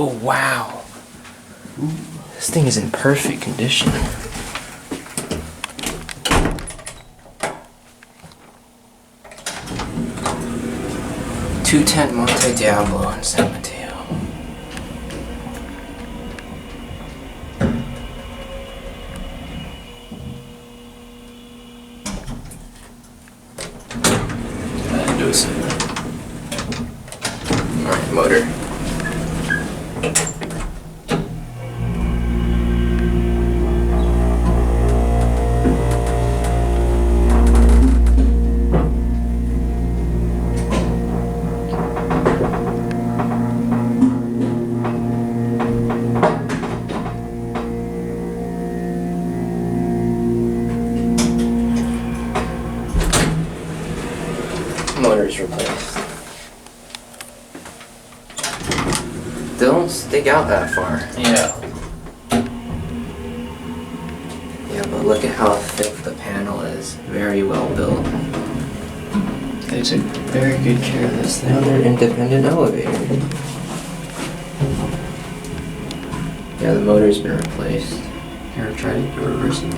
Oh, wow. This thing is in perfect condition. .210 Monte Diablo in San Mateo. Alright, motor. Motor's replaced. They don't stick out that far. Yeah. Yeah, but look at how thick the panel is. Very well built. They took very good care of this thing. Another independent elevator. Yeah, the motor's been replaced. Here, try to reverse it.